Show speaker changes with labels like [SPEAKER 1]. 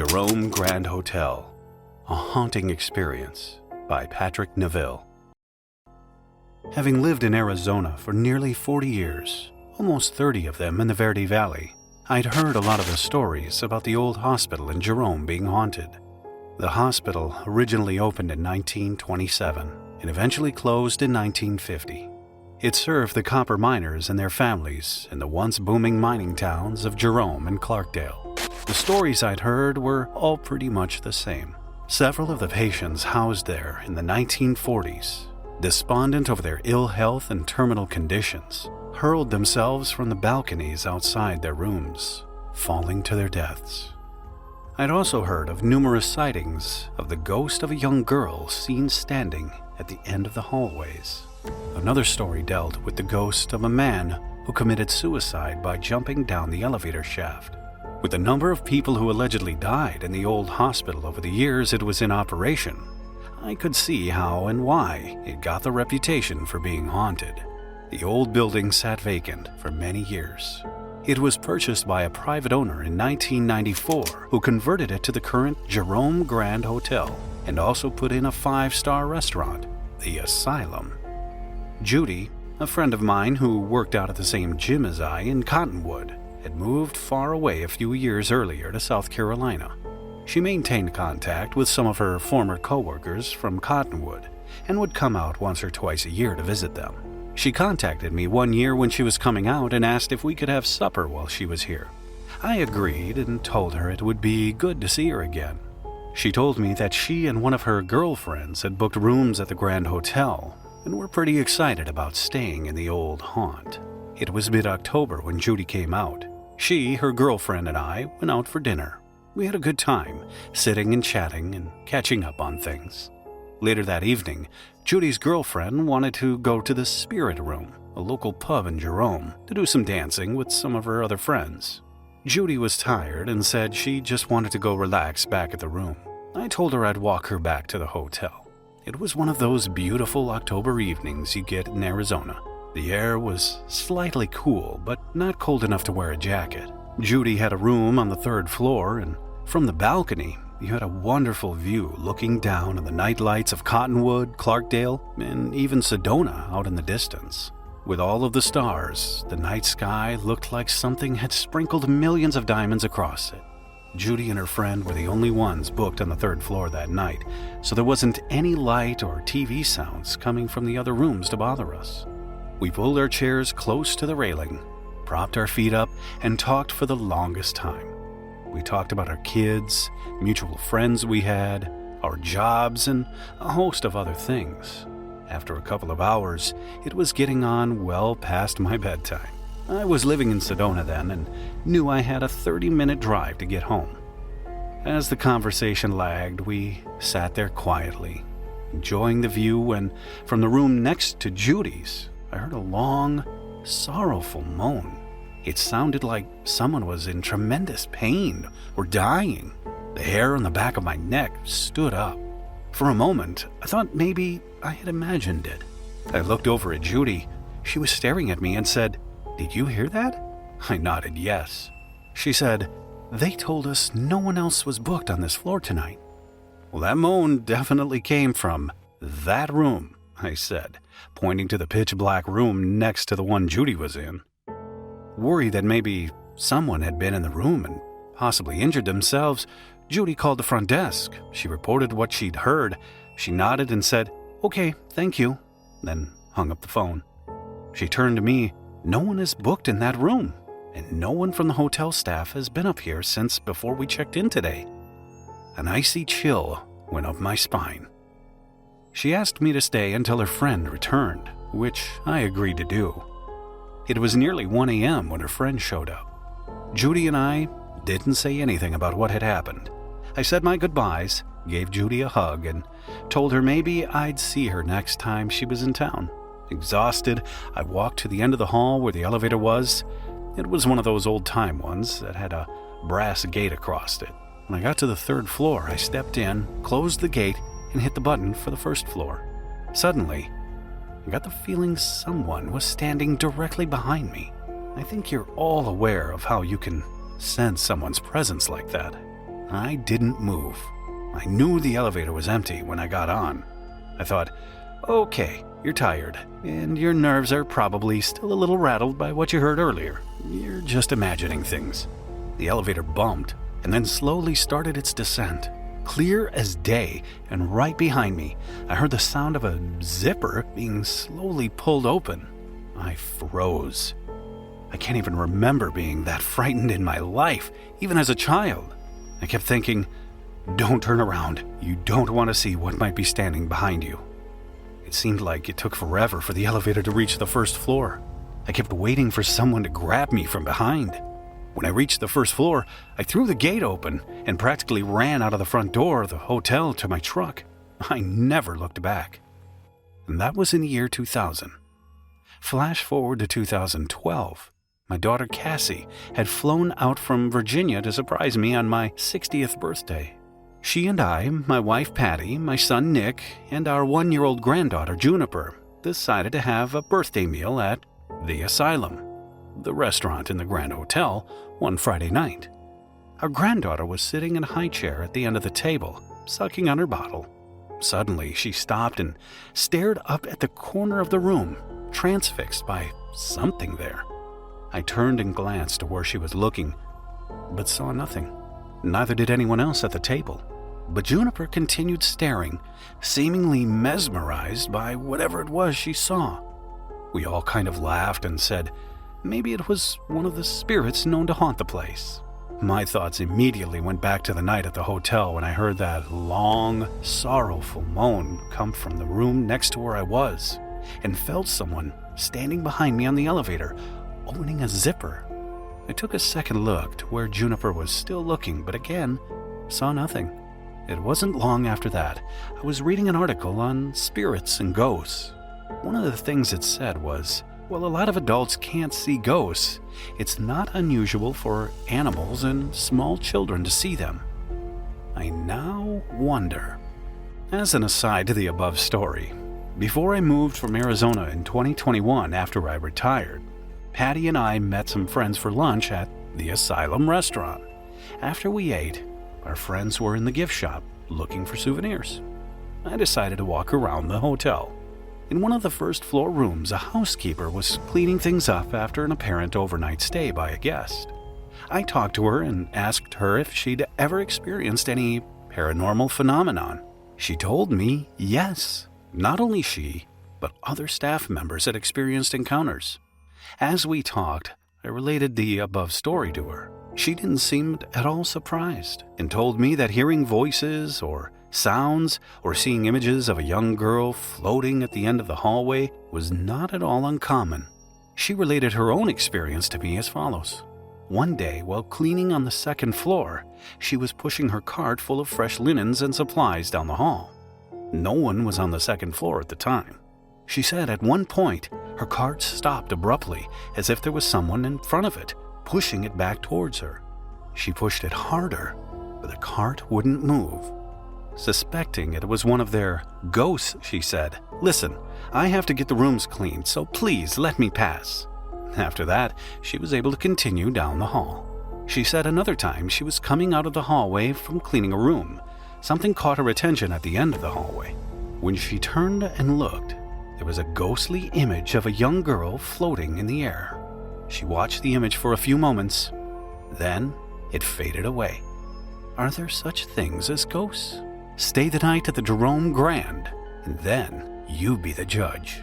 [SPEAKER 1] Jerome Grand Hotel, A Haunting Experience by Patrick Neville. Having lived in Arizona for nearly 40 years, almost 30 of them in the Verde Valley, I'd heard a lot of the stories about the old hospital in Jerome being haunted. The hospital originally opened in 1927 and eventually closed in 1950. It served the copper miners and their families in the once booming mining towns of Jerome and Clarkdale. The stories I'd heard were all pretty much the same. Several of the patients housed there in the 1940s, despondent over their ill health and terminal conditions, hurled themselves from the balconies outside their rooms, falling to their deaths. I'd also heard of numerous sightings of the ghost of a young girl seen standing at the end of the hallways. Another story dealt with the ghost of a man who committed suicide by jumping down the elevator shaft. With the number of people who allegedly died in the old hospital over the years it was in operation, I could see how and why it got the reputation for being haunted. The old building sat vacant for many years. It was purchased by a private owner in 1994 who converted it to the current Jerome Grand Hotel and also put in a 5-star restaurant, the Asylum. Judy, a friend of mine who worked out at the same gym as I in Cottonwood, had moved far away a few years earlier to South Carolina. She maintained contact with some of her former co-workers from Cottonwood and would come out once or twice a year to visit them. She contacted me one year when she was coming out and asked if we could have supper while she was here. I agreed and told her it would be good to see her again. She told me that she and one of her girlfriends had booked rooms at the Grand Hotel and were pretty excited about staying in the old haunt. It was mid-October when Judy came out. She, her girlfriend, and I went out for dinner. We had a good time, sitting and chatting and catching up on things. Later that evening, Judy's girlfriend wanted to go to the Spirit Room, a local pub in Jerome, to do some dancing with some of her other friends. Judy was tired and said she just wanted to go relax back at the room. I told her I'd walk her back to the hotel. It was one of those beautiful October evenings you get in Arizona. The air was slightly cool, but not cold enough to wear a jacket. Judy had a room on the 3rd floor, and from the balcony, you had a wonderful view looking down on the night lights of Cottonwood, Clarkdale, and even Sedona out in the distance. With all of the stars, the night sky looked like something had sprinkled millions of diamonds across it. Judy and her friend were the only ones booked on the 3rd floor that night, so there wasn't any light or TV sounds coming from the other rooms to bother us. We pulled our chairs close to the railing, propped our feet up, and talked for the longest time. We talked about our kids, mutual friends we had, our jobs, and a host of other things. After a couple of hours, it was getting on well past my bedtime. I was living in Sedona then and knew I had a 30-minute drive to get home. As the conversation lagged, we sat there quietly, enjoying the view when, from the room next to Judy's, I heard a long, sorrowful moan. It sounded like someone was in tremendous pain or dying. The hair on the back of my neck stood up. For a moment, I thought maybe I had imagined it. I looked over at Judy. She was staring at me and said, "Did you hear that?" I nodded yes. She said, "They told us no one else was booked on this floor tonight." "Well, that moan definitely came from that room," I said, pointing to the pitch-black room next to the one Judy was in. Worried that maybe someone had been in the room and possibly injured themselves, Judy called the front desk. She reported what she'd heard. She nodded and said, "Okay, thank you," then hung up the phone. She turned to me. "No one is booked in that room, and no one from the hotel staff has been up here since before we checked in today." An icy chill went up my spine. She asked me to stay until her friend returned, which I agreed to do. It was nearly 1 a.m. when her friend showed up. Judy and I didn't say anything about what had happened. I said my goodbyes, gave Judy a hug, and told her maybe I'd see her next time she was in town. Exhausted, I walked to the end of the hall where the elevator was. It was one of those old-time ones that had a brass gate across it. When I got to the 3rd floor, I stepped in, closed the gate, and hit the button for the 1st floor. Suddenly, I got the feeling someone was standing directly behind me. I think you're all aware of how you can sense someone's presence like that. I didn't move. I knew the elevator was empty when I got on. I thought, okay, you're tired, and your nerves are probably still a little rattled by what you heard earlier. You're just imagining things. The elevator bumped, and then slowly started its descent. Clear as day, and right behind me, I heard the sound of a zipper being slowly pulled open. I froze. I can't even remember being that frightened in my life, even as a child. I kept thinking, don't turn around. You don't want to see what might be standing behind you. It seemed like it took forever for the elevator to reach the first floor. I kept waiting for someone to grab me from behind. When I reached the first floor, I threw the gate open and practically ran out of the front door of the hotel to my truck. I never looked back. And that was in the year 2000. Flash forward to 2012. My daughter Cassie had flown out from Virginia to surprise me on my 60th birthday. She and I, my wife Patty, my son Nick, and our 1-year-old granddaughter Juniper decided to have a birthday meal at The Asylum, the restaurant in the Grand Hotel, one Friday night. Our granddaughter was sitting in a high chair at the end of the table, sucking on her bottle. Suddenly, she stopped and stared up at the corner of the room, transfixed by something there. I turned and glanced to where she was looking, but saw nothing. Neither did anyone else at the table. But Juniper continued staring, seemingly mesmerized by whatever it was she saw. We all kind of laughed and said, maybe it was one of the spirits known to haunt the place. My thoughts immediately went back to the night at the hotel when I heard that long, sorrowful moan come from the room next to where I was, and felt someone standing behind me on the elevator, opening a zipper. I took a second look to where Juniper was still looking, but again, saw nothing. It wasn't long after that, I was reading an article on spirits and ghosts. One of the things it said was, well, a lot of adults can't see ghosts. It's not unusual for animals and small children to see them. I now wonder. As an aside to the above story, before I moved from Arizona in 2021 after I retired, Patty and I met some friends for lunch at the Asylum restaurant. After we ate, our friends were in the gift shop looking for souvenirs. I decided to walk around the hotel. In one of the first floor rooms, a housekeeper was cleaning things up after an apparent overnight stay by a guest. I talked to her and asked her if she'd ever experienced any paranormal phenomenon. She told me yes. Not only she, but other staff members had experienced encounters. As we talked, I related the above story to her. She didn't seem at all surprised and told me that hearing voices or sounds or seeing images of a young girl floating at the end of the hallway was not at all uncommon. She related her own experience to me as follows. One day, while cleaning on the second floor, she was pushing her cart full of fresh linens and supplies down the hall. No one was on the second floor at the time. She said at one point, her cart stopped abruptly as if there was someone in front of it, pushing it back towards her. She pushed it harder, but the cart wouldn't move. Suspecting it was one of their ghosts, she said, "Listen, I have to get the rooms cleaned, so please let me pass." After that, she was able to continue down the hall. She said another time she was coming out of the hallway from cleaning a room. Something caught her attention at the end of the hallway. When she turned and looked, there was a ghostly image of a young girl floating in the air. She watched the image for a few moments, then it faded away. Are there such things as ghosts? Stay the night at the Jerome Grand, and then you be the judge.